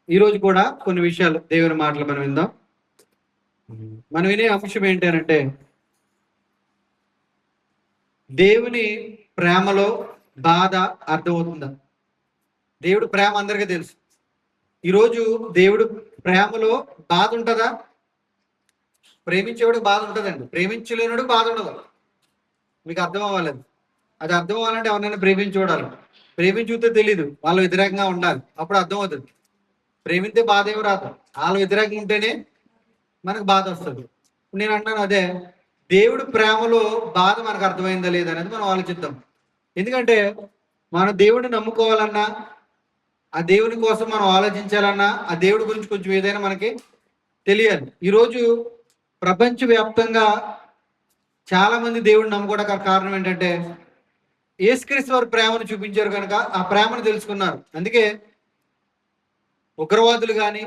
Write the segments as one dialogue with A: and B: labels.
A: ఈరోజు కూడా కొన్ని విషయాలు దేవుని మాటలు మనం విందాం. మనం వినే అంశం ఏంటంటే దేవుని ప్రేమలో బాధ అర్థమవుతుందా? దేవుడు ప్రేమ అందరికీ తెలుసు. ఈరోజు దేవుడు ప్రేమలో బాధ ఉంటుందా? ప్రేమించేవాడికి బాధ ఉంటుందండి, ప్రేమించలేనుడికి బాధ ఉండదు. మీకు అర్థం అవ్వాలేదు. అది అర్థం అవ్వాలంటే ఎవరినైనా ప్రేమించి చూడాలి. ప్రేమించుతే తెలీదు, వాళ్ళు వ్యతిరేకంగా ఉండాలి, అప్పుడు అర్థం అవుతుంది. ప్రేమిస్తే బాధ ఏమి రాదు, వాళ్ళు వ్యతిరేకంగా ఉంటేనే మనకు బాధ వస్తుంది. నేను అంటాను అదే, దేవుడు ప్రేమలో బాధ మనకు అర్థమైందా లేదనేది మనం ఆలోచిద్దాం. ఎందుకంటే మనం దేవుడిని నమ్ముకోవాలన్నా, ఆ దేవుని కోసం మనం ఆలోచించాలన్నా, ఆ దేవుడి గురించి కొంచెం ఏదైనా మనకి తెలియాలి. ఈరోజు ప్రపంచవ్యాప్తంగా చాలా మంది దేవుడిని నమ్ముకోవడానికి కారణం ఏంటంటే యేసుక్రీస్తు వారి ప్రేమను చూపించారు కనుక ఆ ప్రేమను తెలుసుకున్నారు. అందుకే ఉగ్రవాదులు కానీ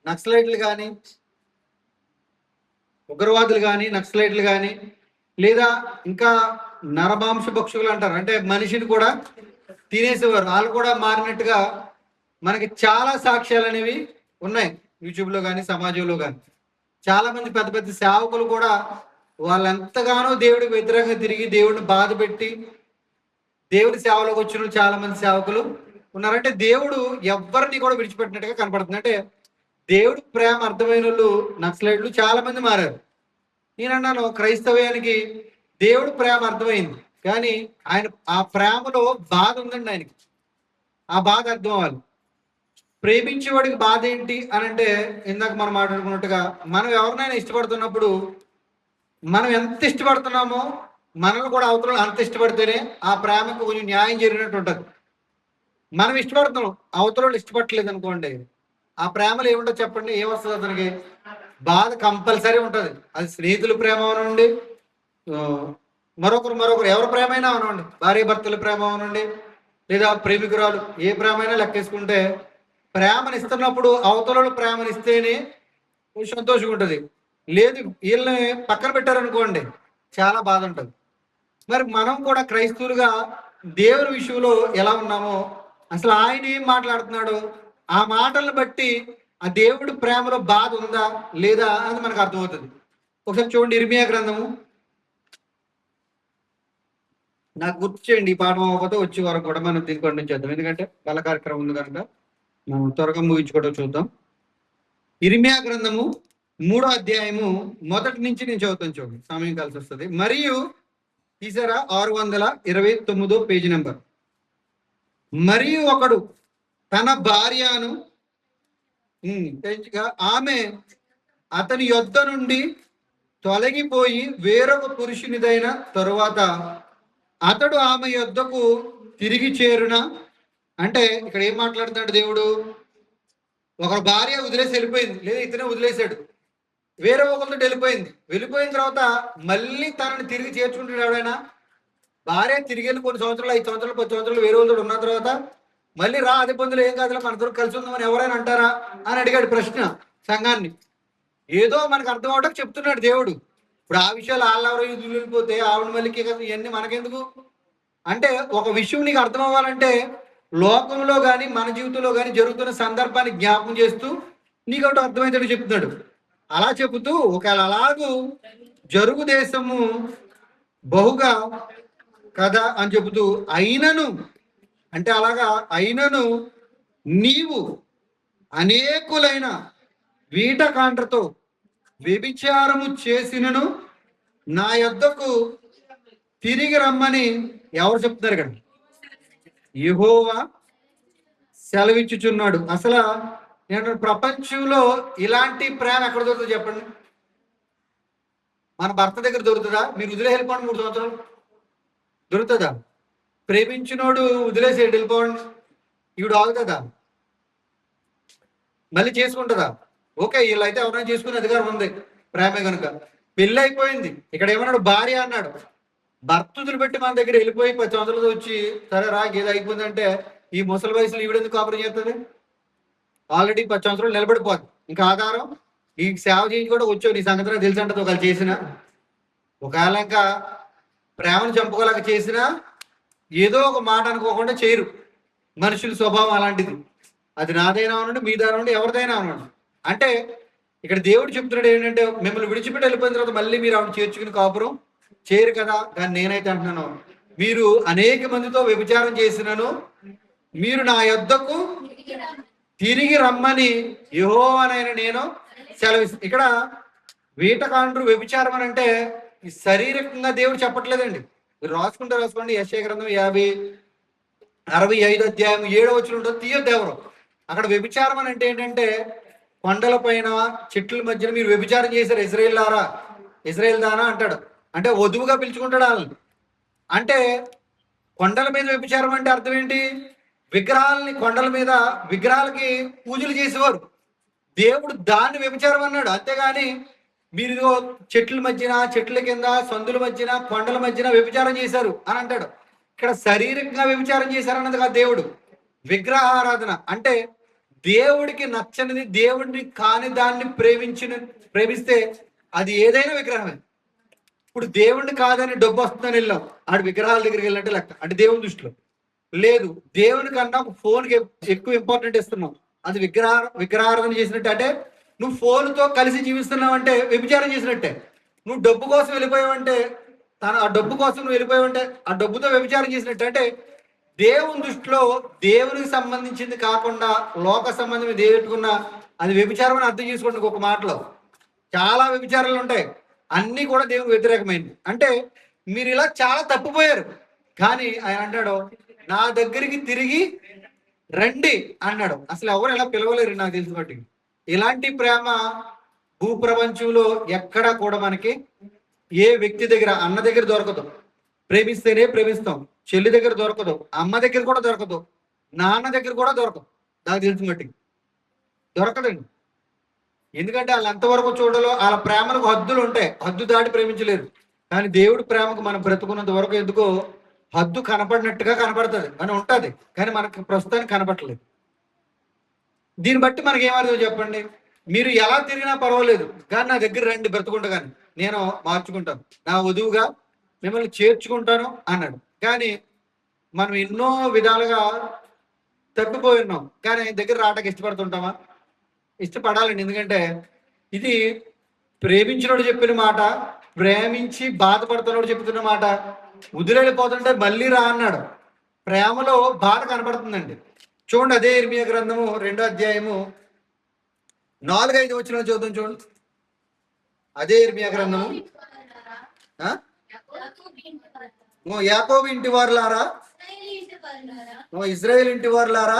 A: నక్సలైట్లు కానీ లేదా ఇంకా నరమాంస భక్షకులు అంటారు, అంటే మనిషిని కూడా తినేసేవారు, వాళ్ళు కూడా మారినట్టుగా మనకి చాలా సాక్ష్యాలు అనేవి ఉన్నాయి. యూట్యూబ్లో కానీ సమాజంలో కానీ చాలా మంది పెద్ద పెద్ద సేవకులు కూడా వాళ్ళెంతగానో దేవుడికి వ్యతిరేకంగా తిరిగి దేవుడిని బాధ పెట్టి దేవుడి సేవలోకి వచ్చిన చాలా మంది సేవకులు ఉన్నారంటే దేవుడు ఎవరిని కూడా విడిచిపెట్టినట్టుగా కనపడుతుంది. అంటే దేవుడి ప్రేమ అర్థమైన వాళ్ళు నక్సలైట్లు చాలా మంది మారారు. నేనన్నాను క్రైస్తవ్యానికి దేవుడి ప్రేమ అర్థమైంది, కానీ ఆయన ఆ ప్రేమలో బాధ ఉందండి. ఆయనకి ఆ బాధ అర్థం అవ్వాలి. ప్రేమించేవాడికి బాధ ఏంటి అని అంటే, ఇందాక మనం మాట్లాడుకున్నట్టుగా మనం ఎవరినైనా ఇష్టపడుతున్నప్పుడు మనం ఎంత ఇష్టపడుతున్నామో మనల్ని కూడా అవతల అంత ఇష్టపడితేనే ఆ ప్రేమకు కొంచెం న్యాయం జరిగినట్టు ఉంటుంది. మనం ఇష్టపడుతున్నాం, అవతల ఇష్టపడలేదు అనుకోండి, ఆ ప్రేమలో ఏముంటుంది చెప్పండి? ఏమొస్తుంది అతనికి? బాధ కంపల్సరీ ఉంటుంది. అది స్నేహితుల ప్రేమ అవనండి, మరొకరు ఎవరి ప్రేమ అయినా అవనండి, భార్య భర్తల ప్రేమ అవనండి, లేదా ప్రేమికురాలు, ఏ ప్రేమ అయినా లెక్కేసుకుంటే ప్రేమనిస్తున్నప్పుడు అవతల ప్రేమనిస్తేనే సంతోషంగా ఉంటుంది. లేదు వీళ్ళని పక్కన పెట్టారనుకోండి చాలా బాధ ఉంటుంది. మరి మనం కూడా క్రైస్తవులుగా దేవుని విషయంలో ఎలా ఉన్నామో, అసలు ఆయన ఏం మాట్లాడుతున్నాడో ఆ మాటలను బట్టి ఆ దేవుడి ప్రేమలో బాధ ఉందా లేదా అని మనకు అర్థమవుతుంది. ఒకసారి చూడండి, ఇర్మియా గ్రంథము. నాకు గుర్తు చేయండి, ఈ పాఠం అవ్వకపోతే వచ్చే వరకు కూడా మనం దీన్ని కంటిన్యూ చేద్దాం, ఎందుకంటే కళ కార్యక్రమం ఉంది కనుక మనం త్వరగా ముగించుకోవడం చూద్దాం. ఇర్మియా గ్రంథము 3వ అధ్యాయము మొదటి నుంచి నేను చదువుతాను, చూడండి, సమయం కలిసి వస్తుంది. మరియు తీసారా 629 పేజీ నెంబర్. మరియు ఒకడు తన భార్యను ఆమె అతని యొద్ద నుండి తొలగిపోయి వేరొక పురుషునిదైన తరువాత అతడు ఆమె యొద్దకు తిరిగి చేరున. అంటే ఇక్కడ ఏం మాట్లాడుతున్నాడు దేవుడు? ఒక భార్య వదిలేసి వెళ్ళిపోయింది, లేదా ఇతనే వదిలేశాడు, వేరే ఒకరితో వెళ్ళిపోయిన తర్వాత మళ్ళీ తనని తిరిగి చేర్చుకుంటాడు ఎవడైనా? భార్య తిరిగి వెళ్ళి కొన్ని సంవత్సరాలు, 5 సంవత్సరాలు 10 సంవత్సరాలు వేరే వాళ్ళతో ఉన్న తర్వాత మళ్ళీ రా, అదే పొందులు ఏం కాదులే మన దొరికి కలిసి ఉందామని ఎవరైనా అంటారా అని అడిగాడు ప్రశ్న సంఘాన్ని. ఏదో మనకు అర్థం అవటం చెప్తున్నాడు దేవుడు. ఇప్పుడు ఆ విషయాలు వాళ్ళెవరో వెళ్ళిపోతే ఆవిడ మళ్ళీ ఇవన్నీ మనకెందుకు అంటే, ఒక విషయం నీకు అర్థం అవ్వాలంటే లోకంలో కానీ మన జీవితంలో కానీ జరుగుతున్న సందర్భాన్ని జ్ఞాపకం చేస్తూ నీకు ఒకటి అర్థమైతే చెప్తున్నాడు. అలా చెబుతూ ఒకవేళ అలాగూ జరుగు దేశము బహుగా కదా అని చెబుతూ అయినను, అంటే అలాగా అయినను నీవు అనేకులైన వీటకాండ్రతో వ్యభిచారము చేసినను నా యొద్దకు తిరిగి రమ్మని ఎవరు చెప్తున్నారు కదా? యెహోవా సెలవిచ్చుచున్నాడు. అసలు నేను ప్రపంచంలో ఇలాంటి ప్రేమ ఎక్కడ దొరుకుతుంది చెప్పండి? మన భర్త దగ్గర దొరుకుతుందా? మీరు వదిలే వెళ్ళిపోండి 3 సంవత్సరాలు, దొరుకుతుందా? ప్రేమించినోడు వదిలేసి వెళ్ళిపోండి, ఈవిడ ఆగుతుందా? మళ్ళీ చేసుకుంటుందా? ఓకే, వీళ్ళైతే ఎవరైనా చేసుకునే అధికారం ఉంది, ప్రేమే కనుక. పెళ్ళి అయిపోయింది, ఇక్కడ ఏమన్నాడు? భార్య అన్నాడు. భర్త వదిలిపెట్టి మన దగ్గర వెళ్ళిపోయి 10 సంవత్సరాలు వచ్చి సరే రా ఏదో అయిపోయిందంటే ఈ ముసలి వయసులో ఈవిడెందుకు కాపురం చేస్తుంది? ఆల్రెడీ 10 సంవత్సరాలు నిలబడిపోద్ది. ఇంకా ఆధారం ఈ సేవ చేయించి కూడా వచ్చావు, నీ సంగతి తెలిసి అంటది. ఒకవేళ చేసిన, ఒకవేళ ఇంకా ప్రేమను చంపుకోలేక చేసినా ఏదో ఒక మాట అనుకోకుండా చేయరు. మనుషుల స్వభావం అలాంటిది. అది నాదైనా ఉండండి, మీదైనా ఉండి, ఎవరిదైనా ఉండండి. అంటే ఇక్కడ దేవుడు చెప్తున్నాడు ఏంటంటే, మిమ్మల్ని విడిచిపెట్టి వెళ్ళిపోయిన తర్వాత మళ్ళీ మీరు ఆవిడ చేర్చుకుని కాపురం చేయరు కదా. కానీ నేనైతే అంటున్నాను, మీరు అనేక మందితో వ్యభిచారం చేసినను మీరు నా యొద్దకు తిరిగి రమ్మని యెహోవానైన నేను సెలవిస్తాను. ఇక్కడ వీటకాండ్రు వ్యభిచారం అని అంటే ఈ శారీరకంగా దేవుడు చెప్పట్లేదండి. మీరు రాసుకోండి యెషయా గ్రంథం 65 అధ్యాయం 7వ వచనం ఉంటుంది, తీయొద్దు ఎవరు. అక్కడ వ్యభిచారం అని అంటే ఏంటంటే, కొండల పైన చెట్ల మధ్యన మీరు వ్యభిచారం చేశారు ఇజ్రాయేల్ దానా అంటాడు. అంటే వధువుగా పిలుచుకుంటాడు వాళ్ళని. అంటే కొండల మీద వ్యభిచారం అంటే అర్థం ఏంటి? విగ్రహాలని, కొండల మీద విగ్రహాలకి పూజలు చేసేవారు. దేవుడు దాన్ని వ్యభిచారం అన్నాడు. అంతేగాని మీరు చెట్ల మధ్యన, చెట్ల కింద, సందుల మధ్యన, కొండల మధ్యన వ్యభిచారం చేశారు అని అంటాడు. ఇక్కడ శారీరకంగా వ్యభిచారం చేశారన్నది కాదు దేవుడు. విగ్రహారాధన అంటే దేవుడికి నచ్చనిది, దేవుడిని కాని దాన్ని ప్రేమిస్తే అది ఏదైనా విగ్రహమే. ఇప్పుడు దేవుడిని కాదని డబ్బు వస్తుందని వెళ్ళాం, ఆడు విగ్రహాల దగ్గరికి వెళ్ళినట్టే లెక్క. అంటే దేవుని దృష్టిలో లేదు. దేవుని కన్నా ఫోన్కి ఎక్కువ ఇంపార్టెంట్ ఇస్తున్నాం, అది విగ్రహారాధన చేసినట్టే. అంటే నువ్వు ఫోన్తో కలిసి జీవిస్తున్నావు అంటే వ్యభిచారం చేసినట్టే. నువ్వు డబ్బు కోసం వెళ్ళిపోయావంటే, ఆ డబ్బు కోసం నువ్వు వెళ్ళిపోయావంటే ఆ డబ్బుతో వ్యభిచారం చేసినట్టే. అంటే దేవుని దృష్టిలో దేవునికి సంబంధించింది కాకుండా లోక సంబంధం దేవుకున్నా అది వ్యభిచారం అని అర్థం చేసుకోండి. ఒక మాటలో చాలా వ్యభిచారాలు ఉంటాయి, అన్నీ కూడా దేవునికి వ్యతిరేకమైంది. అంటే మీరు ఇలా చాలా తప్పిపోయారు. కానీ ఆయన అంటాడు, నా దగ్గరికి తిరిగి రండి అన్నాడు. అసలు ఎవరు ఎలా పిలవలేరు నాకు తెలిసి బట్టి. ఇలాంటి ప్రేమ భూప్రపంచంలో ఎక్కడా కూడా మనకి ఏ వ్యక్తి దగ్గర, అన్న దగ్గర దొరకదు. ప్రేమిస్తేనే ప్రేమిస్తాం. చెల్లి దగ్గర దొరకదు, అమ్మ దగ్గర కూడా దొరకదు, నాన్న దగ్గర కూడా దొరకదు. నాకు తెలిసిన బట్టి దొరకదండి. ఎందుకంటే వాళ్ళు ఎంతవరకు చూడాలో వాళ్ళ ప్రేమలకు హద్దులు ఉంటాయి, హద్దు దాటి ప్రేమించలేరు. కానీ దేవుడి ప్రేమకు మనం బ్రతుకున్నంత వరకు ఎందుకో హద్దు కనపడినట్టుగా కనపడుతుంది అని ఉంటుంది, కానీ మనకు ప్రస్తుతానికి కనపడలేదు. దీన్ని బట్టి మనకి ఏమర్థం చెప్పండి? మీరు ఎలా తిరిగినా పర్వాలేదు, కానీ నా దగ్గర రండి బ్రతుకుంటా, కానీ నేను మార్చుకుంటాను, నా వధువుగా మిమ్మల్ని చేర్చుకుంటాను అన్నాడు. కానీ మనం ఎన్నో విధాలుగా తప్పిపోయి ఉన్నాం, కానీ ఆయన దగ్గర రావడానికి ఇష్టపడుతుంటామా? ఇష్టపడాలండి. ఎందుకంటే ఇది ప్రేమించినోడు చెప్పిన మాట, ప్రేమించి బాధపడుతున్నాడు చెప్తున్న మాట. వదిలేళ్ళిపోతుంటే మళ్ళీ రా అన్నాడు. ప్రేమలో బాధ కనపడుతుందండి. చూడండి, అదే ఇర్మియా గ్రంథము 2వ అధ్యాయము 4-5 వచనాలు చదువుతాం చూడండి. అదే ఇర్మియా గ్రంథము, యాకోబు ఇంటి వారులారా, ఇజ్రాయేల్ ఇంటి వారులారా,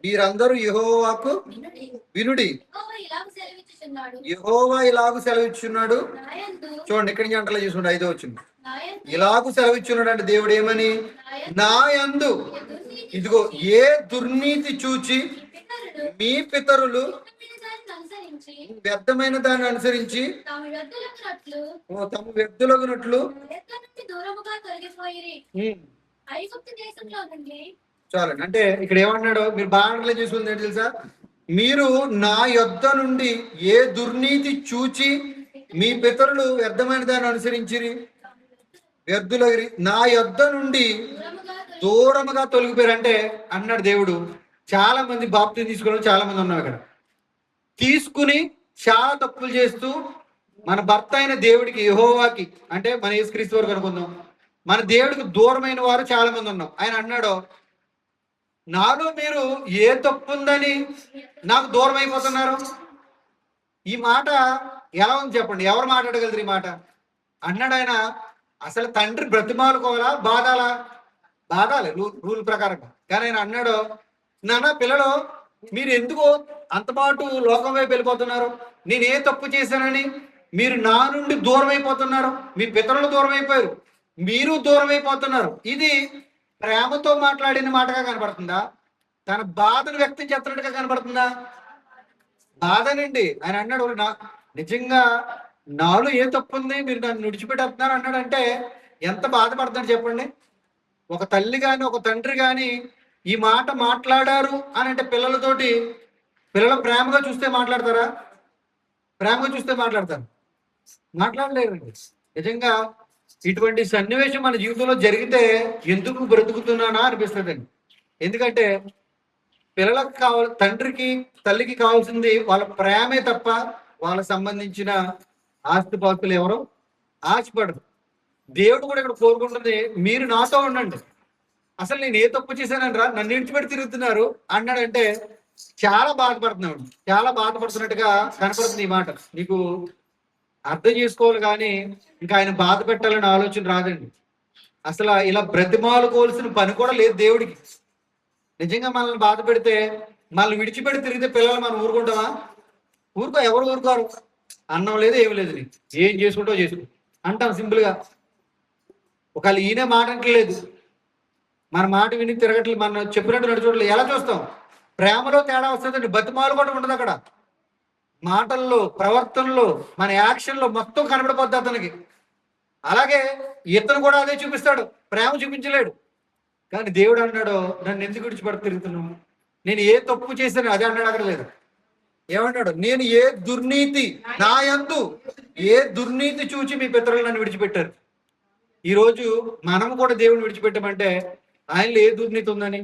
A: మీరందరూ యెహోవాకు వినుడి. యెహోవా ఇలాగు సెలవిచ్చున్నాడు. చూడండి, ఇక్కడి నుంచి అంటలా చూసుకోండి, 5వ వచనం. ఇలాగు సెలవిచ్చున్నాడు అంటే దేవుడు ఏమని? నా యందు ఇదిగో ఏ దుర్నీతి చూచి మీ పితరులు వ్యర్థమైన దాన్ని అనుసరించి తమ వ్యర్థులగునట్లు చాలండి. అంటే ఇక్కడ ఏమన్నాడు? మీరు బాగా చూసుకుంది ఏంటి తెలుసా? మీరు నా యొద్ద నుండి ఏ దుర్నీతి చూచి మీ పితరులు వ్యర్థమైన దాన్ని అనుసరించి వ్యర్థులగిరి నా యొద్ద నుండి దూరముగా తొలగిపోయారు అంటే అన్నాడు దేవుడు. చాలా మంది బాప్తిజం తీసుకోవడం చాలా మంది ఉన్నారు ఇక్కడ, తీసుకుని చాలా తప్పులు చేస్తూ మన భర్త అయిన దేవుడికి, యెహోవాకి, అంటే మన యేసుక్రీస్తు వరకు అనుకుందాం, మన దేవుడికి దూరమైన వారు చాలా మంది ఉన్నాం. ఆయన అన్నాడు, నాలో మీరు ఏ తప్పు ఉందని నాకు దూరం అయిపోతున్నారు? ఈ మాట ఎలా ఉంది చెప్పండి? ఎవరు మాట్లాడగలరు ఈ మాట? అన్నాడు ఆయన. అసలు తండ్రి బ్రతిమాలుకోవాలా, బాధాలి రూల్ ప్రకారంగా. కానీ ఆయన అన్నాడు, నాన్న పిల్లలు మీరు ఎందుకు అంత పాటు లోకం వైపు వెళ్ళిపోతున్నారు? నేను ఏ తప్పు చేశానని మీరు నా నుండి దూరం అయిపోతున్నారు? మీ పితరులు దూరం అయిపోయారు, మీరు దూరం అయిపోతున్నారు. ఇది ప్రేమతో మాట్లాడిన మాటగా కనపడుతుందా? తన బాధను వ్యక్తం చేస్తున్నట్టుగా కనపడుతుందా? బాధనండి. ఆయన అన్నాడు, నిజంగా నాలో ఏ తప్పు ఉంది, మీరు నన్ను విడిచిపెట్టేస్తున్నారు అన్నాడు. అంటే ఎంత బాధపడుతున్నాడు చెప్పండి. ఒక తల్లి కానీ ఒక తండ్రి కానీ ఈ మాట మాట్లాడారు అని అంటే పిల్లలతోటి, పిల్లలు ప్రేమగా చూస్తే మాట్లాడతారా? ప్రేమగా చూస్తే మాట్లాడతారు? మాట్లాడలేరండి. నిజంగా ఇటువంటి సన్నివేశం మన జీవితంలో జరిగితే ఎందుకు బ్రతుకుతున్నానా అనిపిస్తుందండి. ఎందుకంటే పిల్లలకు కావాలి, తండ్రికి తల్లికి కావాల్సింది వాళ్ళ ప్రేమే తప్ప వాళ్ళకి సంబంధించిన ఆస్తిపాస్తులు ఎవరు ఆశపడరు. దేవుడు కూడా ఇక్కడ కోరుకుంటుంది, మీరు నాతో ఉండండి. అసలు నేను ఏ తప్పు చేశానని నన్ను విడిచిపెట్టి తిరుగుతున్నారు అన్నాడంటే చాలా బాధపడుతున్నాడు. చాలా బాధపడుతున్నట్టుగా కనపడుతుంది ఈ మాట. నీకు అర్థం చేసుకోవాలి, కానీ ఇంకా ఆయన బాధ పెట్టాలని ఆలోచన రాదండి. అసలు ఇలా బ్రతిమాలుకోవాల్సిన పని కూడా లేదు దేవుడికి. నిజంగా మనల్ని బాధ పెడితే, మనల్ని విడిచిపెట్టి తిరిగితే పిల్లలు మనం ఊరుకుంటామా? ఎవరు ఊరుకోరు. అన్నం లేదు, ఏమి లేదు, నీకు ఏం చేసుకుంటావు చేసుకో అంటాం సింపుల్గా. ఒకవేళ ఈయనే మాట అంటలేదు, మన మాట విని తిరగట్లేదు, మనం చెప్పినట్టు నడుచుకోవట్లేదు, ఎలా చూస్తాం? ప్రేమలో తేడా వస్తుందండి. బతిమాలు కూడా ఉండదు అక్కడ. మాటల్లో, ప్రవర్తనలో, మన యాక్షన్లో మొత్తం కనబడిపోద్ది అతనికి. అలాగే ఇతను కూడా అదే చూపిస్తాడు, ప్రేమ చూపించలేడు. కానీ దేవుడు అన్నాడు, నన్ను ఎందుకు విడిచిపెట్టి తిరుగుతున్నావు? నేను ఏ తప్పు చేశాను అదే అన్నాడు. అక్కడ లేదు. ఏమన్నాడు? నేను ఏ దుర్నీతి నా యందు ఏ దుర్నీతి చూచి మీ పితరులు నన్ను విడిచిపెట్టారు. ఈరోజు మనం కూడా దేవుని విడిచిపెట్టామంటే ఆయనలో ఏ దుర్నీతి ఉందని?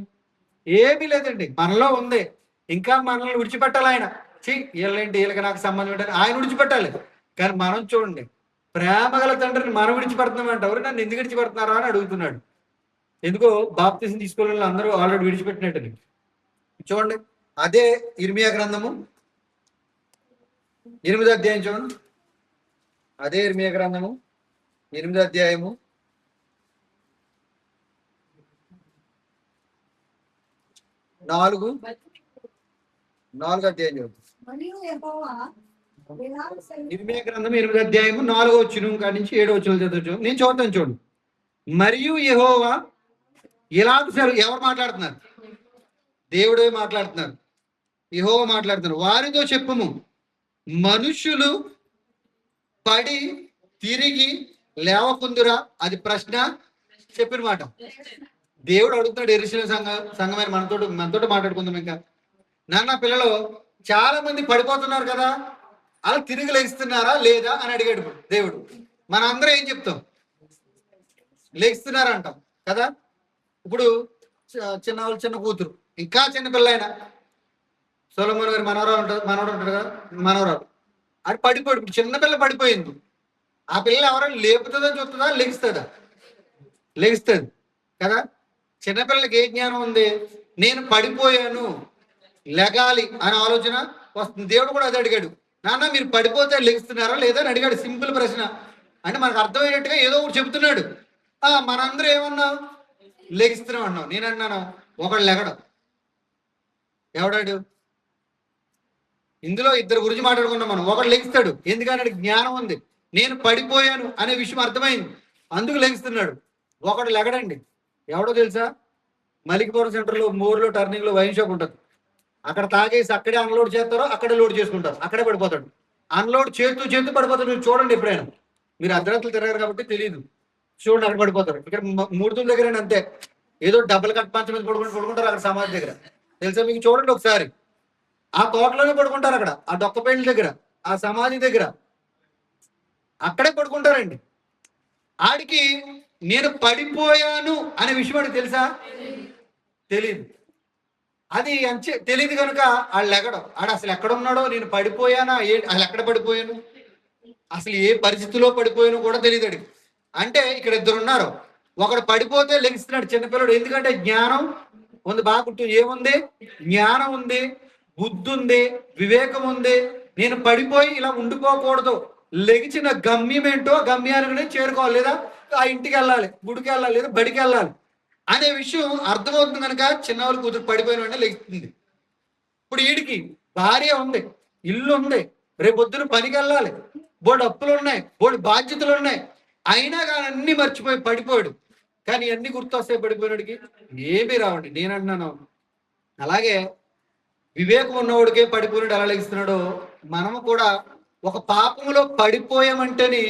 A: ఏమీ లేదండి, మనలో ఉంది. ఇంకా మనల్ని విడిచిపెట్టాలి ఆయన. వీళ్ళేంటి, వీళ్ళకి నాకు సంబంధం ఏంటని ఆయన విడిచిపెట్టాలి. కానీ మనం చూడండి, ప్రేమ గల తండ్రిని మనం విడిచిపెడుతున్నామంటే ఎవరు నన్ను ఎందుకు విడిచిపెడుతున్నారా అని అడుగుతున్నాడు. ఎందుకో బాప్తిసం తీసుకోవాలని అందరూ ఆల్రెడీ విడిచిపెట్టినట్టు. చూడండి, అదే ఇర్మియా గ్రంథము 8వ అధ్యాయం చూడండి. అదే ఇర్మియా గ్రంథము 8వ అధ్యాయము 4వ అధ్యాయం చూడండి. ఇర్మియా గ్రంథం 8వ అధ్యాయము 4వ వచనం కాడి నుంచి 7వ వచనం చదువుతాను. నేను చదువుతాను చూడండి. మరియు యెహోవా ఇలాగ ఎవరు మాట్లాడుతున్నారు? దేవుడే మాట్లాడుతున్నారు, యెహోవా మాట్లాడుతున్నారు. వారితో చెప్పుము, మనుషులు పడి తిరిగి లేవకుందురా? అది ప్రశ్న, చెప్పిన మాట. దేవుడు అడుగుతున్నాడు యెరూషలేము సంఘమైన మనతో మాట్లాడుకుందాం. ఇంకా నాన్న, పిల్లలు చాలా మంది పడిపోతున్నారు కదా, అలా తిరిగి లేస్తున్నారా లేదా అని అడిగాడు దేవుడు. మన అందరం ఏం చెప్తాం? లేస్తున్నారా అంటాం కదా. ఇప్పుడు చిన్న కూతురు, ఇంకా చిన్న పిల్ల అయినా, సొలొమోను గారి మనవరాలు ఉంటాడు కదా, మనవరాలు అది పడిపోయి, ఇప్పుడు చిన్నపిల్ల పడిపోయింది. ఆ పిల్ల ఎవరైనా లేపుతుందని చూస్తుందా? లెగిస్తుంది కదా. చిన్నపిల్లలకి ఏ జ్ఞానం ఉంది? నేను పడిపోయాను, లెగాలి అనే ఆలోచన వస్తుంది. దేవుడు కూడా అది అడిగాడు, నాన్న మీరు పడిపోతే లెగిస్తున్నారా లేదా అని అడిగాడు. సింపుల్ ప్రశ్న. అంటే మనకు అర్థమయ్యేట్టుగా ఏదో ఒకటి చెబుతున్నాడు. మనందరూ ఏమన్నావు? లెగిస్తున్నాం అన్నావు. నేను అన్నాను, ఒకడు లెగడం. ఎవడాడు? ఇందులో ఇద్దరు గురించి మాట్లాడుకున్నాం మనం. ఒకడు లెగిస్తాడు, ఎందుకని జ్ఞానం ఉంది. నేను పడిపోయాను అనే విషయం అర్థమైంది, అందుకు లెగిస్తున్నాడు. ఒకడు లెగడండి. ఎవడో తెలుసా? మలికిపురం సెంటర్లో మోర్లో టర్నింగ్లో వైన్ షాప్ ఉంటుంది. అక్కడ తాగేసి అక్కడే అన్లోడ్ చేస్తారో అక్కడే లోడ్ చేసుకుంటారు, అక్కడే పడిపోతాడు. అన్లోడ్ చేస్తూ పడిపోతాడు. మీరు చూడండి, ఎప్పుడైనా మీరు అర్ధరాత్రులు తిరగారు కాబట్టి తెలియదు. చూడండి, అక్కడ పడిపోతారు. ఇక్కడ మూర్తుల దగ్గర అంతే, ఏదో డబ్బులు కట్ పంచ మీద పడుకుంటారు అక్కడ సమాధి దగ్గర. తెలుసా మీకు? చూడండి ఒకసారి, ఆ తోటలోనే పడుకుంటారు, అక్కడ ఆ డొక్కపేండ్ల దగ్గర, ఆ సమాధి దగ్గర అక్కడే పడుకుంటారండి. ఆడికి నేను పడిపోయాను అనే విషయం ఆడికి తెలుసా? తెలీదు. అది తెలియదు కనుక ఆడు లెగడం. ఆడు అసలు ఎక్కడున్నాడో, నేను పడిపోయానా, అసలు ఎక్కడ పడిపోయాను, అసలు ఏ పరిస్థితిలో పడిపోయాను కూడా తెలియదు అడిగి. అంటే ఇక్కడ ఇద్దరు ఉన్నారు, ఒకడు పడిపోతే లెగిస్తున్నాడు చిన్నపిల్లడు. ఎందుకంటే జ్ఞానం ఉంది, బాగా గుర్తు. ఏముంది? జ్ఞానం ఉంది, బుద్ధి ఉంది, వివేకం ఉంది. నేను పడిపోయి ఇలా ఉండిపోకూడదు, లెగిచిన గమ్యం ఏంటో గమ్యానికి చేరుకోవాలి, లేదా ఆ ఇంటికి వెళ్ళాలి, గుడికి వెళ్ళాలి, లేదా బడికి వెళ్ళాలి అనే విషయం అర్థమవుతుంది కనుక చిన్నవాళ్ళు కూతురు పడిపోయిన వెంటనే లెగుతుంది. ఇప్పుడు వీడికి భార్య ఉంది, ఇల్లు ఉంది, రేపొద్దున పనికి వెళ్ళాలి, బోర్డు అప్పులు ఉన్నాయి, బోర్డు బాధ్యతలు ఉన్నాయి. అయినా కానీ అన్ని మర్చిపోయి పడిపోయాడు. కానీ అన్ని గుర్తొస్తాయి పడిపోయినాడికి? ఏమీ రావండి. నేను అంటున్నాను, అలాగే వివేకం ఉన్నవాడికే పడిపోయినాడు ఎలా లెగిస్తున్నాడో, మనము కూడా ఒక పాపములో పడిపోయామంటేనే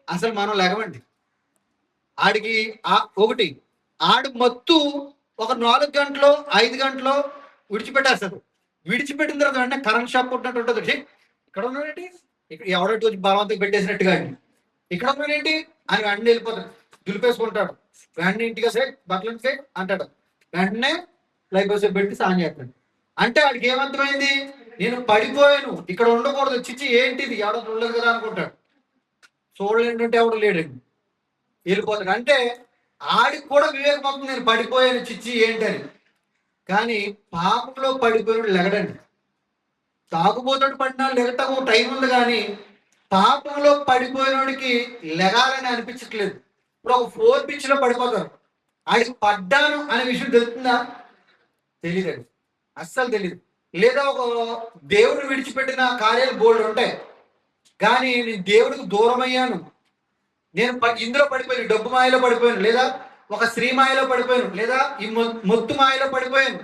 A: అసలు మనం లెగవండి. ఆడికి ఒకటి, ఆడు మత్తు ఒక 4 గంటలో 5 గంటలో విడిచిపెట్టేస్తారు. విడిచిపెట్టిన తర్వాత వెంటనే కరెంట్ షాక్ కొట్టినట్టు ఉంటుంది. ఇక్కడ ఉన్నాడేంటి, ఇక్కడ ఎవడో బలవంతం పెట్టేసినట్టుగా అండి, ఇక్కడ ఉన్నాడేంటి అని వెంటనే వెళ్ళిపోతాడు, దులిపేసుకుంటాడు. వెంటనే ఇంటికి సే బట్టలు సే అంటాడు, వెంటనే లైఫ్ సేపు పెట్టి స్నానం చేస్తాడు. అంటే వాడికి ఏమర్థమైంది, నేను పడిపోయాను, ఇక్కడ ఉండకూడదు, చిచ్చి ఏంటిది, ఎవడో చూడలేదు కదా అనుకుంటాడు. చూడలేంటంటే ఎవడు లేడండి, వెళ్ళిపోతాడు. అంటే ఆడికి కూడా వివేకం అవుతుంది, నేను పడిపోయాను చిచ్చి ఏంటని. కానీ పాపంలో పడిపోయాడు లెగడండి. తాగుబోతాడు పడినా లెగటకు టైం ఉంది, కానీ పాపంలో పడిపోయినోడికి లెగాలని అనిపించట్లేదు. ఇప్పుడు ఒక 4 పిచ్ లో పడిపోతారు, ఆడికి పడ్డాను అనే విషయం తెలుస్తుందా? తెలియదండి, అస్సలు తెలియదు. లేదా ఒక దేవుడు విడిచిపెట్టిన కార్యాలు బోల్డ్ ఉంటాయి, కానీ నేను దేవుడికి దూరం అయ్యాను, నేను ఇందులో పడిపోయాను, డబ్బు మాయలో పడిపోయాను, లేదా ఒక స్త్రీ మాయలో పడిపోయాను, లేదా ఈ మొత్తు మాయలో పడిపోయాను,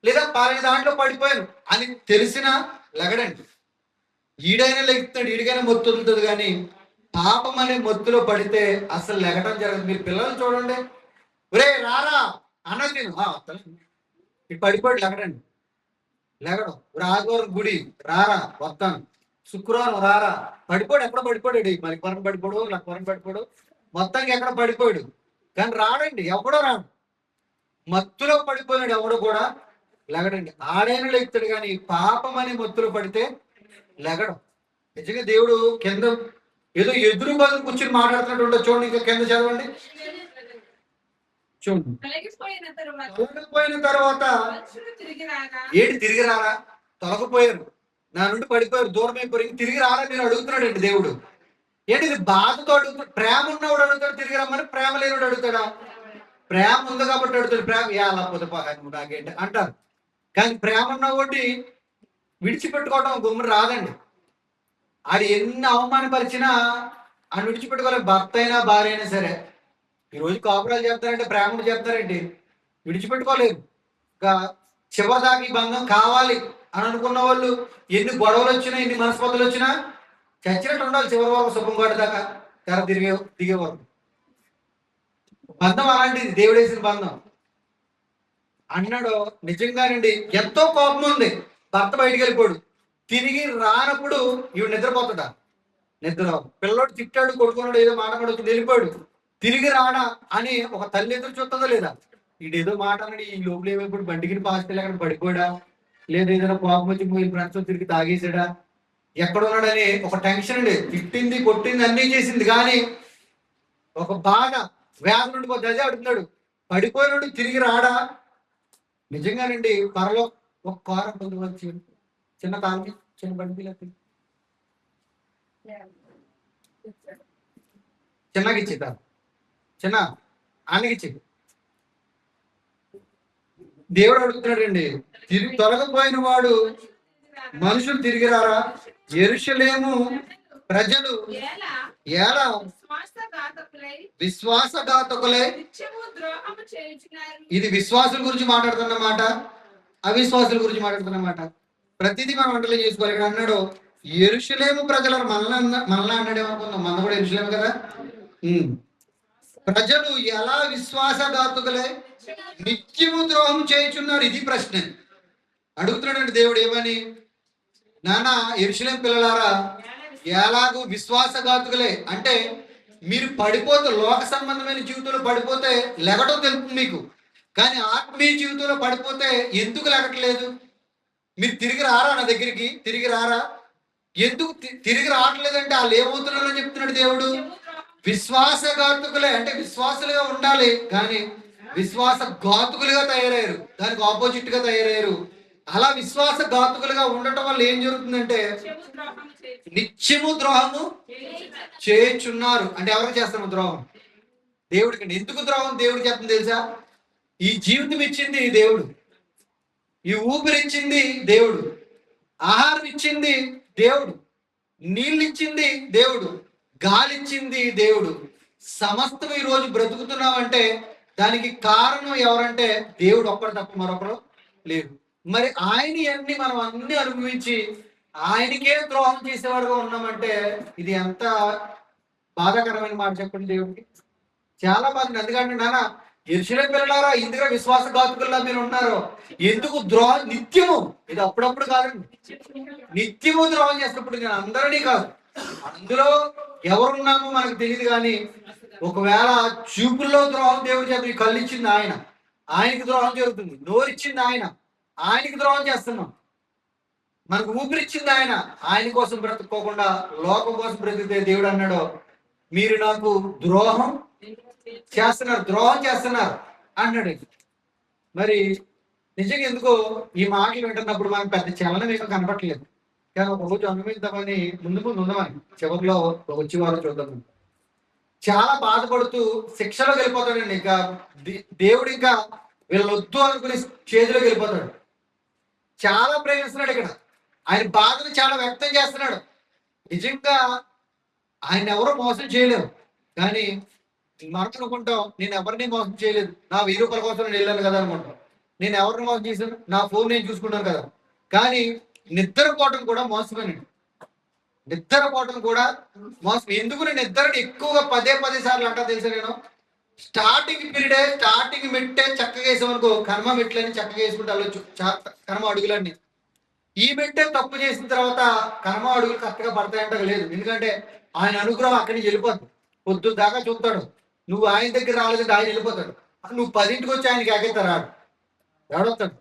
A: లేదా పాలని దాంట్లో పడిపోయాను అని తెలిసినా లెగడండి. ఈడైనా లెగుతాడు, ఈడికైనా మొత్తు వదులుతుంది, కానీ పాపం అనే మొత్తులో పడితే అసలు లెగడం జరగదు. మీరు పిల్లలు చూడండి, ఒరే రారా అన్న తిను, ఇటు పడిపోయాడు లెగడండి, లెగడం. ఆదివారం గుడి రారా వస్తాను, శుక్రవారం రారా, పడిపోయాడు. ఎక్కడ పడిపోయాడు, మరి కొరం పడిపోడు, లక్వరం పడిపోడు, మొత్తానికి ఎక్కడ పడిపోయాడు, కానీ రాడండి, ఎవడో రాడు. మత్తులో పడిపోయాడు, ఎవడు కూడా లెగడండి. ఆడైనా లెగుతాడు, కానీ పాపం అనే మత్తులో పడితే లెగడం. నిజంగా దేవుడు కింద ఏదో ఎదురు బదులు కూర్చొని మాట్లాడుతున్నట్టు ఉండదు. చూడండి, ఇంకా కింద చదవండి, చూడండి. తొలగిపోయిన తర్వాత ఏంటి, తిరిగి రారా, తొలగిపోయారు, నా నుండి పడిపోయారు, దూరం అయిపోయి తిరిగి రారా నేను అడుగుతున్నాడు అండి దేవుడు. ఏంటి ఇది బాధతో అడుగుతాడు. ప్రేమ ఉన్నవాడు అడుగుతాడు తిరిగి రమ్మని, ప్రేమ లేనివాడు అడుగుతాడా? ప్రేమ ఉంది కాబట్టి అడుగుతాడు. ప్రేమ ఎలా పోతే నాకేంటి అంటారు, కానీ ప్రేమ ఉన్నవాడి విడిచిపెట్టుకోవడం గుమ్మని రాదండి. ఆడు ఎన్ని అవమానపరిచినా ఆయన విడిచిపెట్టుకోలేదు, భర్త అయినా భార్య అయినా సరే. ఈరోజు కాపురాలు చెప్తారంటే ప్రేమను చెప్తారండి, విడిచిపెట్టుకోలేదు. ఇంకా చివరిదాకా ఈ బంధం కావాలి అని అనుకున్న వాళ్ళు ఎన్ని గొడవలు వచ్చినా, ఎన్ని మనస్పర్ధలు వచ్చినా చచ్చినట్టు ఉండాలి చివరి వరకు, శుభం కాడు దాకా తెర దిగేవారు. బంధం అలాంటిది, దేవుడేసిన బంధం అన్నాడు. నిజంగానండి, ఎంతో కోపం ఉంది, భర్త బయటికి వెళ్ళిపోడు, తిరిగి రానప్పుడు ఇవి నిద్రపోతుందా? నిద్ర. పిల్లోడు తిట్టాడు, కొడుకున్నాడు, ఏదో మాట పడుతుంది, వెళ్ళిపోయాడు, తిరిగి రాడా అని ఒక తల్లి ఎదురు చూస్తుందా లేదా? ఈడేదో మాట అన్నాడు, ఈ లోపల ఏమైపోయి బండికి పాస్ అక్కడ పడిపోయాడా, లేదా ఏదైనా కోపం వచ్చి పోయి ఫ్రెండ్స్ తిరిగి తాగేసాడా, ఎక్కడ ఉన్నాడని ఒక టెన్షన్ అండి. తిట్టింది, కొట్టింది, అన్నీ చేసింది, కానీ ఒక బాధ, వేద నుండి అదే అడుగుతున్నాడు, పడిపోయినాడు తిరిగి రాడా? నిజంగానండి, పరలో ఒక కారు వచ్చి చిన్న కారు, చిన్న బండి చిన్నకి ఇచ్చేద్దాం, చిన్న ఆయనకిచ్చి దేవుడు అడుగుతున్నాడండి, తిరిగి తొలగిపోయిన వాడు మనుషులు తిరిగి రారా? యెరూషలేము ప్రజలు ఎలా విశ్వాసఘాతకులై. ఇది విశ్వాసుల గురించి మాట్లాడుతున్నమాట, అవిశ్వాసుల గురించి మాట్లాడుతున్నమాట. ప్రతిదీ మనం వంటలు చేసుకోవాలి. ఇక్కడ అన్నాడు యెరూషలేము ప్రజలు, మనల్ని అన్నాడేమనుకుందాం, మన కూడా యెరూషలేము కదా. ప్రజలు ఎలా విశ్వాసఘాతకులై నిత్యము ద్రోహం చేయుచున్నారు. ఇది ప్రశ్న అడుగుతున్నాడండి దేవుడు. ఏమని? నాన్న యెరూషలేము పిల్లలారా, ఎలాగూ విశ్వాసఘాతుకులే అంటే మీరు పడిపోతే, లోక సంబంధమైన జీవితంలో పడిపోతే లెగటం తెలుపు మీకు, కానీ ఆత్మీయ జీవితంలో పడిపోతే ఎందుకు లెగట్లేదు? మీరు తిరిగి రారా నా దగ్గరికి, తిరిగి రారా? ఎందుకు తిరిగి రావట్లేదంటే వాళ్ళు ఏమవుతున్నారని చెప్తున్నాడు దేవుడు. విశ్వాసఘాతుకులే అంటే విశ్వాసులుగా ఉండాలి, కానీ విశ్వాసఘాతుకులుగా తయారయ్యారు, దానికి ఆపోజిట్ గా తయారయ్యారు. అలా విశ్వాసఘాతుకులుగా ఉండటం వల్ల ఏం జరుగుతుందంటే నిత్యము ద్రోహము చేయుచున్నారు. అంటే ఎవరికి చేస్తాము ద్రోహం? దేవుడికి. ఎందుకు ద్రోహం దేవుడికి చేస్తుంది తెలుసా? ఈ జీవితం ఇచ్చింది దేవుడు, ఈ ఊపిరి ఇచ్చింది దేవుడు, ఆహారం ఇచ్చింది దేవుడు, నీళ్ళు ఇచ్చింది దేవుడు, గాలి ఇచ్చింది దేవుడు. సమస్తం ఈ రోజు బ్రతుకుతున్నామంటే దానికి కారణం ఎవరంటే దేవుడు ఒక్కడు తప్ప మరొకరు లేరు. మరి ఆయన అన్ని మనం అన్ని అనుభవించి ఆయనకే ద్రోహం చేసేవాడుగా ఉన్నామంటే ఇది ఎంత బాధాకరమైన మాట చెప్పండి దేవుడికి. చాలా బాధ. ఎందుకంటే నాన్న యెరూషలేము పిల్లలారా, ఇందులో విశ్వాసఘాతుకుల్లా మీరు ఉన్నారు. ఎందుకు ద్రోహం? నిత్యము, ఇది అప్పుడప్పుడు కాదండి, నిత్యము ద్రోహం చేసినప్పుడు. నేను అందరినీ కాదు, అందులో ఎవరున్నామో మనకు తెలియదు, కానీ ఒకవేళ చూపుల్లో ద్రోహం దేవుడు చేత కళ్ళు ఇచ్చింది ఆయన, ఆయనకి ద్రోహం జరుగుతుంది. నోరిచ్చింది ఆయన, ఆయనకి ద్రోహం చేస్తున్నాం. మనకు ఊపిరిచ్చింది ఆయన. ఆయన కోసం బ్రతుక్కోకుండా లోకం కోసం బ్రతికితే దేవుడు అన్నాడు, మీరు నాకు ద్రోహం చేస్తున్నారు అన్నాడు. మరి నిజంగా ఎందుకో ఈ మాటలు వింటున్నప్పుడు మనకు పెద్ద చలనం ఏమో కనపట్లేదు. కానీ ఒక రోజు అనుభవిద్దామని ముందు ఉందామని చివరిలో వచ్చి వారు చూద్దాం. చాలా బాధపడుతూ శిక్షలోకి వెళ్ళిపోతాడండి. ఇంకా దేవుడు ఇంకా వీళ్ళొద్దు అనుకునే చేతిలోకి వెళ్ళిపోతాడు. చాలా ప్రేమిస్తున్నాడు ఇక్కడ. ఆయన బాధను చాలా వ్యక్తం చేస్తున్నాడు. నిజంగా ఆయన ఎవరో మోసం చేయలేరు. కానీ మనం అనుకుంటాం, నేను ఎవరిని మోసం చేయలేదు, నా 1000 రూపాయల కోసం నేను వెళ్ళాను కదా అనుకుంటాం. నేను ఎవరిని మోసం చేశాను, నా ఫోన్ నేను చూసుకుంటాను కదా. కానీ నిద్రపోవటం కూడా మోసమేనండి. నిద్రపోవటం కూడా మోసం. ఎందుకు నేను నిద్రని ఎక్కువగా పదే సార్లు అంటా తెలుసా? నేను స్టార్టింగ్ పీరియడే, స్టార్టింగ్ మెట్టే చక్కగా వేసామనుకో, కర్మ మెట్లని చక్కగా వేసుకుంటే వెళ్ళొచ్చు, కర్మ అడుగులన్నీ. ఈ మెట్టే తప్పు చేసిన తర్వాత కర్మ అడుగులు కరెక్ట్గా పడతాయంట లేదు. ఎందుకంటే ఆయన అనుగ్రహం అక్కడి నుంచి వెళ్ళిపోతుంది. పొద్దు దాకా చూస్తాడు. నువ్వు ఆయన దగ్గర రాలేదంటే ఆయన వెళ్ళిపోతాడు. నువ్వు 10ంటికి వచ్చి ఆయనకి ఎగైతారు. ఎవడొస్తాడు?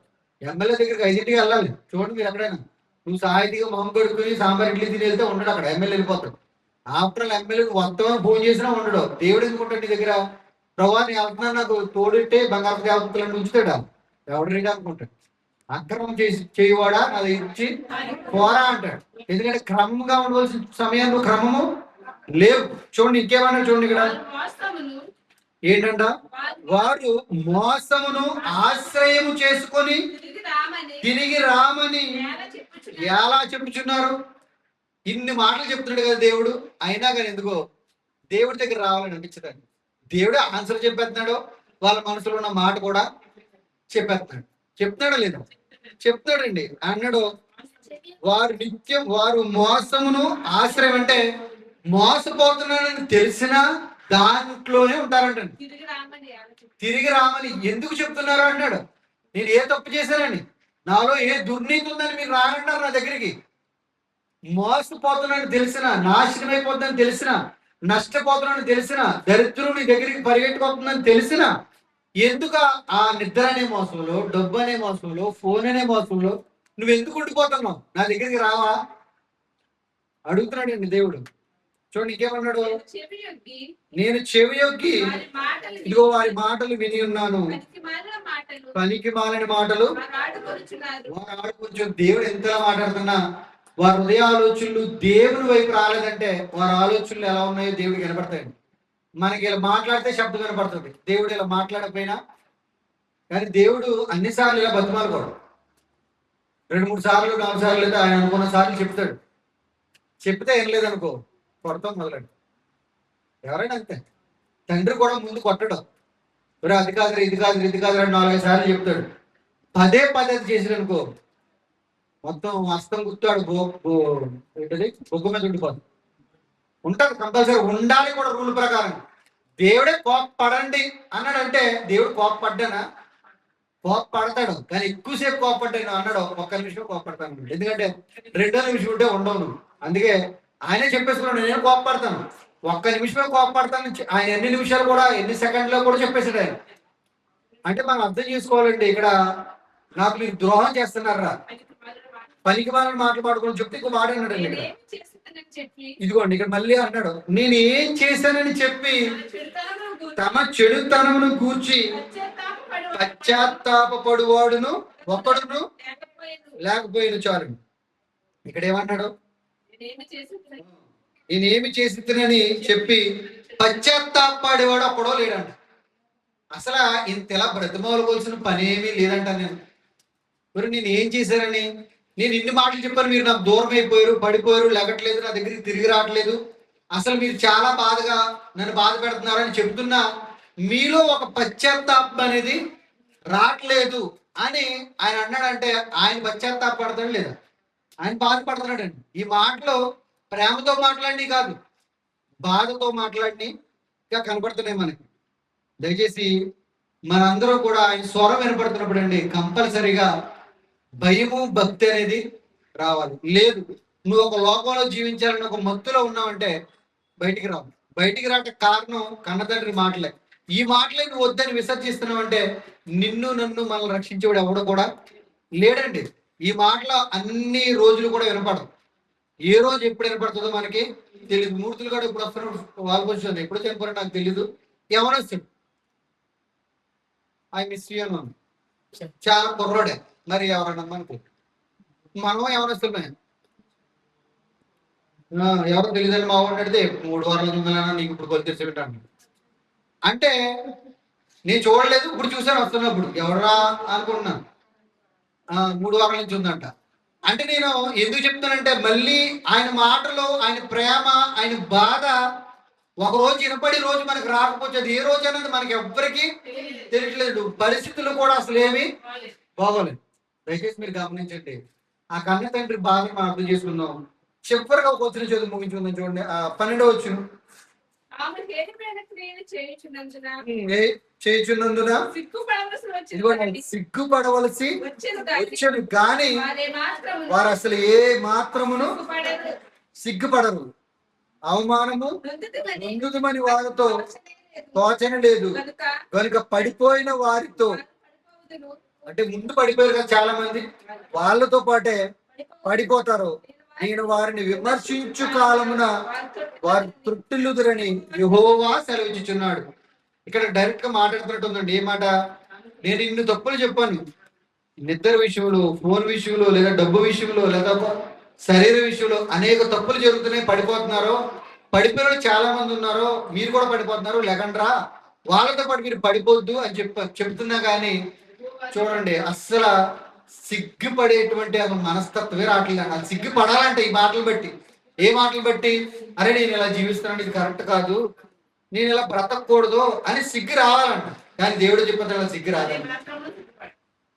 A: ఎమ్మెల్యే దగ్గరికి 5ంటికి వెళ్ళాలి. చూడండి మీరు ఎక్కడైనా. నువ్వు సాయంత్రం మొహం కడుక్కుని సాంబార్ ఇడ్లీ తిని వెళ్తే ఉండడు అక్కడ. ఎమ్మెల్యే వెళ్ళిపోతాడు. ఆఫ్టర్ ఎమ్మెల్యే మొత్తం ఫోన్ చేసినా ఉండడు. దేవుడు ఎందుకుంటాడు నీ దగ్గర? ప్రభా నీ వెళ్తున్నా, నాకు తోడిట్టే బంగారు దేవతలను ఉంచుతాడా? ఎవడు రీడా అనుకుంటాడు. అక్రమం చేయవాడా అది ఇచ్చి పోరా అంటాడు. ఎందుకంటే క్రమంగా ఉండవలసిన సమయంలో క్రమము లేవు. చూడండి ఇంకేమన్నా చూడండి ఇక్కడ ఏంటంట, వారు మోసమును ఆశ్రయము చేసుకొని తిరిగి రామని ఎలా చెప్పుచున్నారు. ఇన్ని మాటలు చెప్తున్నాడు కదా దేవుడు. అయినా కానీ ఎందుకో దేవుడి దగ్గర రావాలని అనిపించదండి. దేవుడే ఆన్సర్ చెప్పేస్తున్నాడు, వాళ్ళ మనసులో ఉన్న మాట కూడా చెప్పేస్తున్నాడు. చెప్తున్నాడా లేదా? చెప్తాడండి. అన్నాడు, వారు మోసమును ఆశ్రయం అంటే మోసపోతున్నాడని తెలిసినా దాంట్లోనే ఉంటారంటండి. తిరిగి రామని ఎందుకు చెప్తున్నారు అన్నాడు. నేను ఏ తప్పు చేశానని, నాలో ఏ దుర్నీతి ఉందని మీరు రానంటారు నా దగ్గరికి. మోసపోతున్నాడని తెలిసిన, నాశనం అయిపోతుందని తెలిసిన, నష్టపోతున్నాడని తెలిసిన, దరిద్రుని దగ్గరికి పరిగెట్టుకోతుందని తెలిసిన, ఎందుకు ఆ నిద్ర అనే మోసంలో, డబ్బు అనే మోసంలో, ఫోన్ అనే మోసంలో నువ్వు ఎందుకు ఉండిపోతున్నావు? నా దగ్గరికి రావా అడుగుతున్నాడండి దేవుడు. చూడండి ఇంకేమన్నాడు, నేను చెవియొగ్గి ఇదిగో వారి మాటలు విని ఉన్నాను. పనికి మాలిన మాటలు వారు ఆడుకోవచ్చు. దేవుడు ఎంతలా మాట్లాడుతున్నా వారి హృదయ ఆలోచనలు దేవుని వైపు రాలేదంటే వారి ఆలోచనలు ఎలా ఉన్నాయో దేవుడికి కనపడతాయండి. మనకి ఇలా మాట్లాడితే శబ్దం కనపడుతుంది, దేవుడు ఇలా మాట్లాడకపోయినా. కానీ దేవుడు అన్నిసార్లు ఇలా బతిమాలకూడదు. 2-3 సార్లు 4 సార్లు లేదా ఆయన అనుకున్న సార్లు చెప్తాడు. చెప్తే ఏం లేదనుకో కొడతాం మొదలండి. ఎవరైనా అంతే. తండ్రి కూడా ముందు కొట్టడం, అది కాదు ఇది కాదు ఇది కాదు 4-5 సార్లు చెప్తాడు. పదే చేసిననుకో మొత్తం హస్తం గుర్తాడు ఏంటది బొగ్గు మీద ఉండిపోతుంది. ఉంటాడు, కంపల్సరీ ఉండాలి కూడా రూల్ ప్రకారం. దేవుడే కోపపడండి అన్నాడంటే దేవుడు కోపపడ్డానా? కోపపడతాడు, కానీ ఎక్కువసేపు కోపపడ్డాను అన్నాడు. 1 నిమిషం కోపపడతాను. ఎందుకంటే 2వ నిమిషం ఉంటే ఉండవు నువ్వు. అందుకే ఆయనే చెప్పేసుకున్నాడు, నేను కోపపడతాను, 1 నిమిషమే కోపపడతాను. ఆయన ఎన్ని నిమిషాలు కూడా, ఎన్ని సెకండ్లో కూడా చెప్పేశాడు ఆయన. అంటే మనం అర్థం చేసుకోవాలండి, ఇక్కడ నాకు మీరు ద్రోహం చేస్తున్నారా, పనికి వాళ్ళని మాట్లాడుకోవడం చెప్తే ఇంకో మాట అన్నాడు అండి. ఇదిగోండి ఇక్కడ మళ్ళీ అన్నాడు, నేను ఏం చేశానని చెప్పి తమ చెడుతనమును కూర్చి పశ్చాత్తాపడువాడును ఒక్కడును లేకపోయిన చాలు. ఇక్కడ ఏమన్నాడు, నేనేమి చేసినని చెప్పి పశ్చాత్తాపడేవాడు ఒక్కడో లేడంట. అసలు ఇంతలా బ్రతిమాలుకోవాల్సిన పని ఏమీ లేదంట. నేను ఏం చేశానని, నేను ఇన్ని మాటలు చెప్పాను, మీరు నాకు దూరం అయిపోయారు, పడిపోయారు, లెగట్లేదు, నా దగ్గరికి తిరిగి రావట్లేదు, అసలు మీరు చాలా బాధగా నన్ను బాధ పెడుతున్నారని చెప్తున్నా మీలో ఒక పశ్చాత్తాపం అనేది రావట్లేదు అని ఆయన అన్నాడంటే ఆయన పశ్చాత్తాపడతాడు లేదా? ఆయన బాధపడుతున్నాడండి. ఈ మాటలు ప్రేమతో మాట్లాడి కాదు, బాధతో మాట్లాడి ఇంకా కనపడుతున్నాయి మనకి. దయచేసి మనందరూ కూడా ఆయన స్వరం వినపడుతున్నప్పుడు అండి కంపల్సరీగా భయము భక్తి అనేది రావాలి. లేదు, నువ్వు ఒక లోకంలో జీవించాలని ఒక మత్తులో ఉన్నావంటే బయటికి రావు. బయటికి రాక కారణం కన్నతండ్రి మాటలే. ఈ మాటలే నువ్వు వద్దని విసర్జిస్తున్నావు అంటే నిన్ను నన్ను మనల్ని రక్షించేవాడు ఎవడో కూడా లేడండి. ఈ మాటలు అన్ని రోజులు కూడా వినపడదు. ఏ రోజు ఎప్పుడు వినపడుతుందో మనకి తెలియదు. మూర్తులు కూడా ఇప్పుడు వస్తున్నారు, వాళ్ళకి వచ్చింది ఎప్పుడు చనిపోయారో నాకు తెలీదు. ఎవరొస్తుంది ఐ మిస్ యూ అని చాలా కుర్రోడే, మరి ఎవరన్నా మనకి మనం ఎవరొస్తున్నాయి ఎవరో తెలియదని మా వాడిని అడిగితే 3 వారాల ముందలైనా నీకు ఇప్పుడు కొలు తెచ్చి పెట్టాను అంటే నేను చూడలేదు, ఇప్పుడు చూసాను వస్తున్నప్పుడు ఎవరా అనుకున్నాను. 3 వారాల నుంచి ఉందంట. అంటే నేను ఎందుకు చెప్తానంటే మళ్ళీ ఆయన మాటలు, ఆయన ప్రేమ, ఆయన బాధ ఒక రోజు వినపడి రోజు మనకు రాకపోతే అది ఏ రోజు అనేది మనకి ఎవ్వరికి తెలియట్లేదు. పరిస్థితులు కూడా అసలు ఏమి బాగోలేదు. దయచేసి మీరు గమనించండి. ఆ కన్న తండ్రి బాధను మనం అర్థం చేసుకుందాం. చివరిగా ఒక వచ్చిన చదువు ముగించుకుందాం. చూడండి 12వ వచ్చిన చేయుచున్నందున సిగ్గుపడవలసి వచ్చాను కానీ వారు అసలు ఏ మాత్రమును సిగ్గుపడరు. అవమానము నొందుమని వారితో తోచన లేదు కనుక పడిపోయిన వారితో, అంటే ముందు పడిపోయారు కదా చాలా మంది, వాళ్ళతో పాటే పడిపోతారు. నేను వారిని విమర్శించు కాలమున వారు తృప్తిల్లుదురని యెహోవా సెలవిచ్చుచున్నాడు. ఇక్కడ డైరెక్ట్ గా మాట్లాడుతున్నట్టు ఉందండి. ఏ మాట? నేను ఇన్ని తప్పులు చెప్పాను, నిద్ర విషయంలో, ఫోన్ విషయంలో, లేదా డబ్బు విషయంలో, లేదా శరీర విషయంలో అనేక తప్పులు జరుగుతున్నాయి, పడిపోతున్నారు. పడిపోయిన చాలా మంది ఉన్నారు, మీరు కూడా పడిపోతున్నారు, లేకండ్రా వాళ్ళతో పాటు మీరు పడిపోద్దు అని చెప్తున్నా కానీ చూడండి అస్సలు సిగ్గుపడేటువంటి ఒక మనస్తత్వమే రావట్లేదు. అది సిగ్గుపడాలంటే ఈ మాటలు బట్టి, ఏ మాటలు బట్టి? అరే నేను ఇలా జీవిస్తున్నాను, ఇది కరెక్ట్ కాదు, నేను ఇలా బ్రతకూడదు అని సిగ్గు రావాలంట. కానీ దేవుడు చెప్పిన అలా సిగ్గు రాదండి.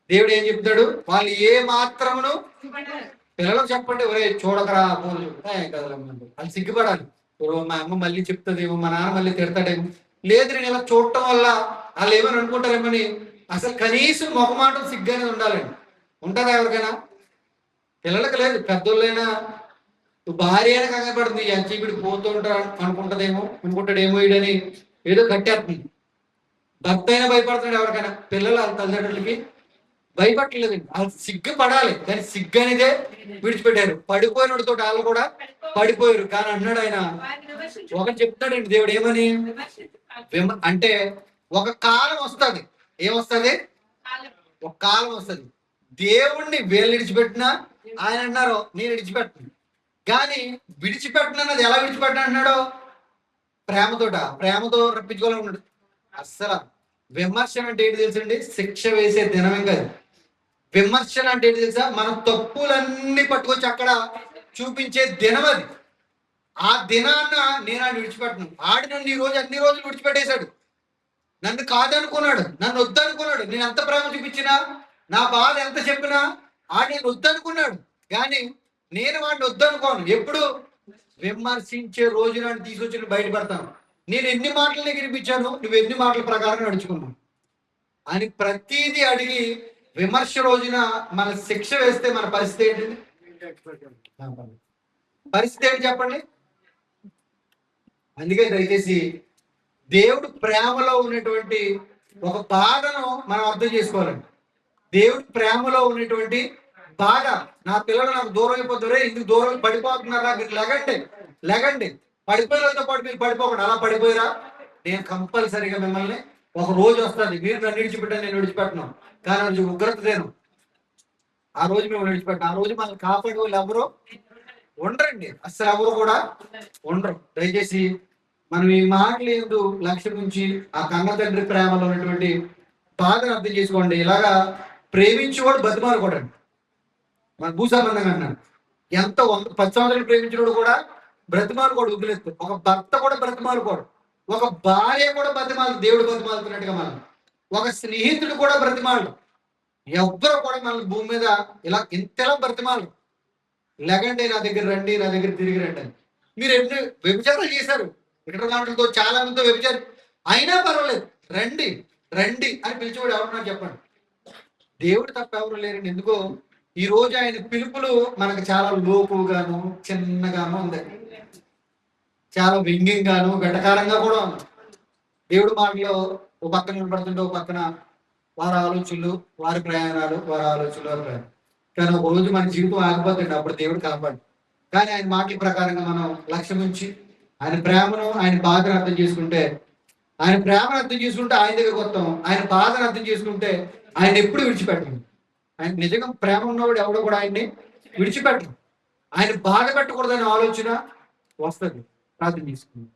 A: దేవుడు ఏం చెప్తాడు? వాళ్ళు ఏ మాత్రమును, పిల్లలకు చెప్పండి, ఒరే చూడకరా ఫోన్ కదలమ్మండి, వాళ్ళు సిగ్గుపడాలి. మా అమ్మ మళ్ళీ చెప్తుందేమో, మా నాన్న మళ్ళీ తిడతాడేమో, లేదు నేను ఇలా చూడటం వల్ల వాళ్ళు ఏమని అనుకుంటారేమని అసలు కనీసం మొహమాటం సిగ్గు అనేది ఉండాలండి. ఉంటుందా ఎవరికైనా? పిల్లలకు లేదు, పెద్దోళ్ళైనా. భార్య అయినా కంగాపడుతుంది, చీపిడి పోతూ ఉంటారు అనుకుంటాడేమో ఇడని ఏదో కట్టేస్తుంది. భర్త అయినా భయపడుతున్నాడు ఎవరికైనా. పిల్లలు వాళ్ళ తల్లిదండ్రులకి భయపడలేదండి. వాళ్ళు సిగ్గు పడాలి, కానీ సిగ్గు అనేదే విడిచిపెట్టారు. పడిపోయినతో వాళ్ళు కూడా పడిపోయారు. కానీ అన్నాడు ఆయన, ఒకటి చెప్తాడండి దేవుడు ఏమని అంటే ఒక కాలం వస్తుంది. ఏమొస్తుంది? ఒక కాలం వస్తుంది. దేవుణ్ణి వీళ్ళు విడిచిపెట్టినా ఆయన అన్నారు నేను విడిచిపెట్టను. కానీ విడిచిపెట్టనన్నది ఎలా విడిచిపెట్టిన అన్నాడు? ప్రేమతో రప్పించుకోవాలన్నాడు. అస్సలు విమర్శన అంటే ఏంటి తెలుసండి? శిక్ష వేసే దినమే కాదు. విమర్శన అంటే ఏంటి తెలుసా? మన తప్పులన్నీ పట్టుకొచ్చి అక్కడ చూపించే దినం అది. ఆ దినాన్న నేను ఆయన విడిచిపెట్టను. ఆడి నన్ను ఈ రోజు అన్ని రోజులు విడిచిపెట్టేశాడు. నన్ను కాదనుకున్నాడు, నన్ను వద్దనుకున్నాడు. నేను ఎంత ప్రేమ చూపించినా, నా బాధ ఎంత చెప్పినా ఆడు నేను వద్దనుకున్నాడు. కానీ నేను వాడిని వద్దనుకోను. ఎప్పుడు? విమర్శించే రోజు నాడు తీసుకొచ్చి బయటపడతాను. నేను ఎన్ని మాటలు వినిపించాను, నువ్వు ఎన్ని మాటల ప్రకారం నడుచుకున్నావు అని ప్రతిదీ అడిగి విమర్శ రోజున మన శిక్ష వేస్తే మన పరిస్థితి ఏంటండి? పరిస్థితి ఏంటి చెప్పండి? అందుకే దయచేసి దేవుడు ప్రేమలో ఉన్నటువంటి ఒక బాధను మనం అర్థం చేసుకోవాలండి. దేవుడి ప్రేమలో ఉన్నటువంటి బాధ, నా పిల్లలు నాకు దూరం అయిపోతారే, ఇందుకు దూరం పడిపోతున్నారా, మీరు లెగండి. పడిపోయినతో పాటు మీరు పడిపోకండి. అలా పడిపోయారా, నేను కంపల్సరీగా మిమ్మల్ని ఒక రోజు వస్తుంది, మీరు నన్ను విడిచిపెట్టాను, నేను విడిచిపెట్టను. కానీ రోజు ఉగ్రత దేను, ఆ రోజు మేము విడిచిపెట్టాం. ఆ రోజు మనల్ని కాపాడే వాళ్ళు ఎవరు ఉండరండి, అస్సలు ఎవరు కూడా ఉండరు. దయచేసి మనం ఈ మాటలు ఏందు లక్ష్యం నుంచి ఆ కన్న తండ్రి ప్రేమలో ఉన్నటువంటి బాధను అర్థం చేసుకోండి. ఇలాగా ప్రేమించేవాడు బతిమాలుకోడండి. మన భూసంబంధంగా అన్నాడు, ఎంత 10 సంవత్సరాలు ప్రేమించినోడు కూడా బ్రతిమాలుకోడు, వదిలేదు. ఒక భర్త కూడా బ్రతిమాలుకోడు, ఒక భార్య కూడా బ్రతిమాలు, దేవుడు బ్రతిమాలుతున్నట్టుగా మనం, ఒక స్నేహితుడు కూడా బ్రతిమాలు. ఎవ్వరు కూడా మన భూమి మీద ఇంతలా బ్రతిమాలు. లెగండి, నా దగ్గర రండి, నా దగ్గర తిరిగి రండి అని. మీరు ఎన్ని వ్యభిచారాలు చేశారు, ఇతర మాటలతో చాలా మందితో వ్యభిచారం అయినా పర్వాలేదు, రండి రండి అని పిలిచేవాడు ఎవరున్నారు చెప్పండి? దేవుడు తప్ప ఎవరు లేరండి. ఎందుకో ఈ రోజు ఆయన పిలుపులు మనకు చాలా లోకుగాను చిన్నగాను ఉంది, చాలా వ్యంగ్యంగాను వెటకారంగా కూడా ఉంది. దేవుడు మాటలో ఒక పక్కన నిలబడుతుంటే ఒక పక్కన వారి ఆలోచనలు, వారి ప్రయాణాలు, వారి ఆలోచనలు, వారి ప్రయాణం. కానీ ఒక రోజు మన జీవితం ఆగిపోతుంది, అప్పుడు దేవుడు కాపాడు. కానీ ఆయన మాటల ప్రకారంగా మనం లక్ష్యం ఉంచి ఆయన ప్రేమను, ఆయన బాధను అర్థం చేసుకుంటే, ఆయన ప్రేమను అర్థం చేసుకుంటే ఆయన దగ్గరకు వస్తాం. ఆయన బాధను అర్థం చేసుకుంటే ఆయన ఎప్పుడు విడిచిపెట్టం. ఆయన నిజంగా ప్రేమ ఉన్నవాడు ఎవడో కూడా ఆయన్ని విడిచిపెట్టం. ఆయన బాధ పెట్టకూడదనే ఆలోచన వస్తుంది. ప్రార్థన చేసుకుందాం.